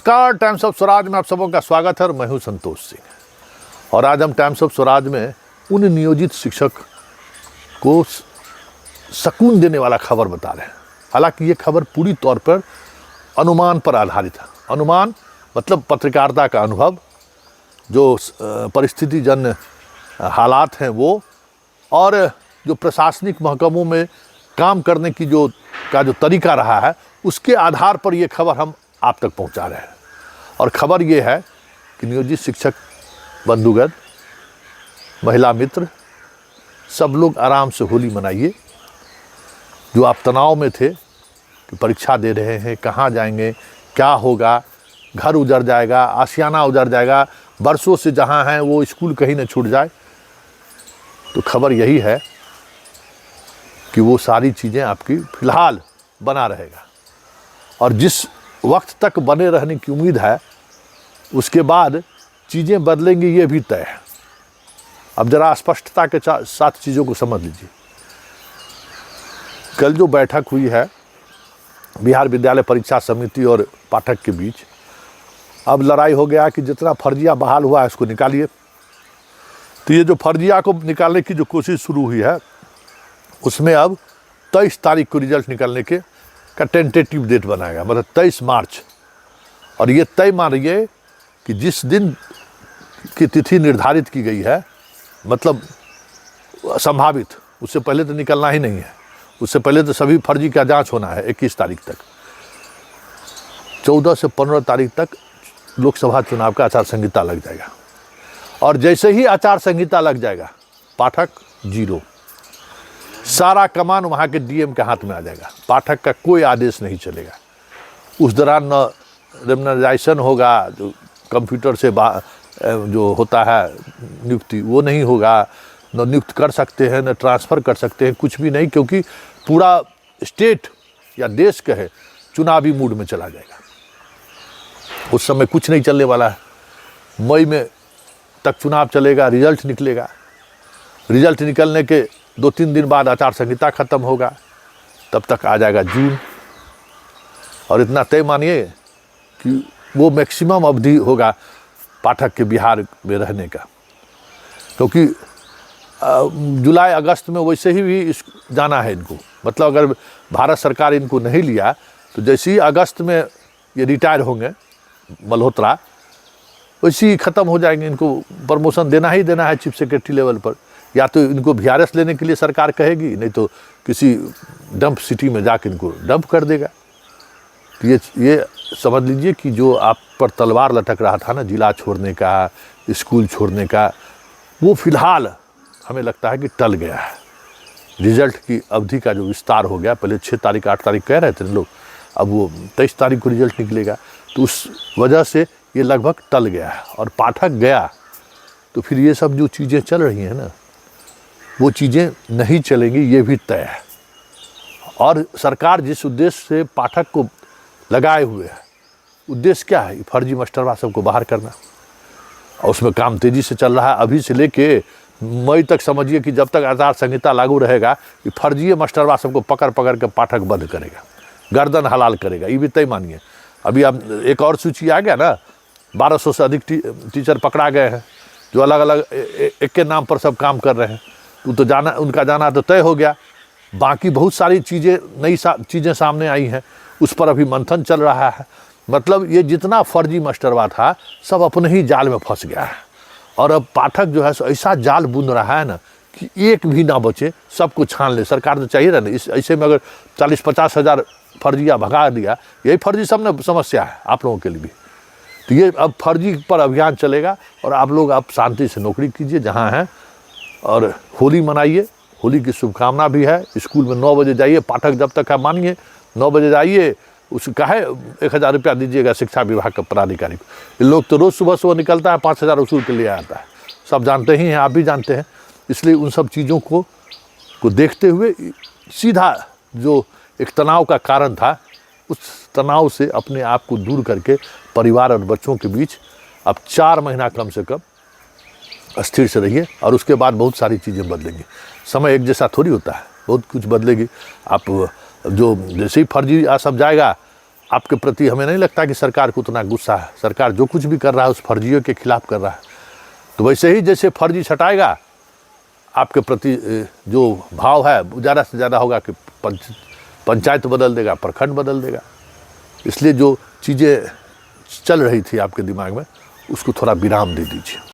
नमस्कार, times of Swaraj में आप सबों का स्वागत है और मैं हूं संतोष सिंह। और आज हम टाइम्स ऑफ स्वराज में उन नियोजित शिक्षक को सुकून देने वाला खबर बता रहे हैं। हालांकि ये खबर पूरी तौर पर अनुमान पर आधारित है। अनुमान मतलब पत्रकारिता का अनुभव, जो परिस्थिति जन्य हालात हैं वो, और जो प्रशासनिक महकमों में काम करने की जो तरीका रहा है, उसके आधार पर ये खबर हम आप तक पहुंचा रहे हैं। और खबर ये है कि नियोजित शिक्षक बंधुगण, महिला मित्र, सब लोग आराम से होली मनाइए। जो आप तनाव में थे कि परीक्षा दे रहे हैं, कहाँ जाएंगे, क्या होगा, घर उजड़ जाएगा, आशियाना उजड़ जाएगा, बरसों से जहाँ हैं वो स्कूल कहीं न छूट जाए, तो खबर यही है कि वो सारी चीज़ें आपकी फ़िलहाल बना रहेगा। और जिस वक्त तक बने रहने की उम्मीद है, उसके बाद चीज़ें बदलेंगी ये भी तय है। अब ज़रा स्पष्टता के साथ चीज़ों को समझ लीजिए। कल जो बैठक हुई है बिहार विद्यालय परीक्षा समिति और पाठक के बीच, अब लड़ाई हो गया कि जितना फर्जिया बहाल हुआ है उसको निकालिए। तो ये जो फर्जिया को निकालने की जो कोशिश शुरू हुई है, उसमें अब 23 तारीख को रिजल्ट निकलने का टेंटेटिव डेट बनाएगा, मतलब 23 मार्च। और ये तय मानिए कि जिस दिन की तिथि निर्धारित की गई है, मतलब संभावित, उससे पहले तो निकलना ही नहीं है। उससे पहले तो सभी फर्जी का जांच होना है 21 तारीख तक। 14 से 15 तारीख तक लोकसभा चुनाव का आचार संहिता लग जाएगा। और जैसे ही आचार संहिता लग जाएगा, पाठक जीरो, सारा कमान वहाँ के डीएम के हाथ में आ जाएगा। पाठक का कोई आदेश नहीं चलेगा। उस दौरान न रेमनाइजेशन होगा, जो कंप्यूटर से जो होता है नियुक्ति, वो नहीं होगा। न नियुक्त कर सकते हैं, न ट्रांसफ़र कर सकते हैं, कुछ भी नहीं, क्योंकि पूरा स्टेट या देश कहे चुनावी मूड में चला जाएगा। उस समय कुछ नहीं चलने वाला है। मई में तक चुनाव चलेगा, रिजल्ट निकलेगा। रिजल्ट निकलने के 2-3 दिन बाद आचार संहिता खत्म होगा, तब तक आ जाएगा जून। और इतना तय मानिए कि वो मैक्सिमम अवधि होगा पाठक के बिहार में रहने का, क्योंकि जुलाई अगस्त में वैसे ही भी जाना है इनको। मतलब अगर भारत सरकार इनको नहीं लिया तो जैसे ही अगस्त में ये रिटायर होंगे मल्होत्रा, वैसे ही ख़त्म हो जाएंगे। इनको प्रमोशन देना ही देना है चीफ सेक्रेटरी लेवल पर। या तो इनको वीआरएस लेने के लिए सरकार कहेगी, नहीं तो किसी डंप सिटी में जाकर इनको डंप कर देगा। तो ये समझ लीजिए कि जो आप पर तलवार लटक रहा था ना, जिला छोड़ने का, स्कूल छोड़ने का, वो फ़िलहाल हमें लगता है कि टल गया है। रिजल्ट की अवधि का जो विस्तार हो गया, पहले 6 तारीख 8 तारीख कह रहे थे लोग, अब वो 23 तारीख को रिजल्ट निकलेगा। तो उस वजह से ये लगभग टल गया है। और पाठक गया तो फिर ये सब जो चीज़ें चल रही हैं ना, वो चीज़ें नहीं चलेंगी, ये भी तय है। और सरकार जिस उद्देश्य से पाठक को लगाए हुए है, उद्देश्य क्या है? फर्जी मास्टरवा सबको बाहर करना। और उसमें काम तेज़ी से चल रहा है। अभी से लेके मई तक समझिए कि जब तक आचार संहिता लागू रहेगा, कि फर्जी मास्टरवा सबको पकड़ पकड़ के पाठक बंद करेगा, गर्दन हलाल करेगा। ये भी तय मानिए। अभी अब एक और सूची आ गया ना, 1200 से अधिक टीचर पकड़ा गए हैं, जो अलग अलग एक के नाम पर सब काम कर रहे हैं। तो जाना, उनका जाना तो तय हो गया। बाकी बहुत सारी चीज़ें, नई चीज़ें सामने आई हैं, उस पर अभी मंथन चल रहा है। मतलब ये जितना फर्जी मास्टरवा था, सब अपने ही जाल में फंस गया है। और अब पाठक जो है ऐसा जाल बुन रहा है ना कि एक भी ना बचे, सबको छान ले। सरकार तो चाहिए ना, इस ऐसे में अगर 40-50 हज़ार फर्जिया भगा दिया, यही फर्जी सब समस्या है आप लोगों के लिए भी। तो ये अब फर्जी पर अभियान चलेगा। और आप लोग अब शांति से नौकरी कीजिए जहाँ हैं, और होली मनाइए। होली की शुभकामना भी है। स्कूल में 9 बजे जाइए। पाठक जब तक है मानिए 9 बजे जाइए। उसका है 1000 रुपया दीजिएगा शिक्षा विभाग का पदाधिकारी को। ये लोग तो रोज़ सुबह निकलता है, 5000 वसूल के लिए आता है। सब जानते ही हैं, आप भी जानते हैं। इसलिए उन सब चीज़ों को देखते हुए सीधा जो एक तनाव का कारण था, उस तनाव से अपने आप को दूर करके परिवार और बच्चों के बीच अब 4 महीना कम से कम स्थिर से रहिए। और उसके बाद बहुत सारी चीज़ें बदलेंगी। समय एक जैसा थोड़ी होता है, बहुत कुछ बदलेगी। आप जो जैसे ही फर्जी सब जाएगा, आपके प्रति हमें नहीं लगता कि सरकार को उतना गुस्सा है। सरकार जो कुछ भी कर रहा है उस फर्जियों के खिलाफ कर रहा है। तो वैसे ही जैसे फर्जी छटाएगा, आपके प्रति जो भाव है वो ज़्यादा से ज़्यादा होगा कि पंचायत बदल देगा, प्रखंड बदल देगा। इसलिए जो चीज़ें चल रही थी आपके दिमाग में, उसको थोड़ा विराम दे दीजिए।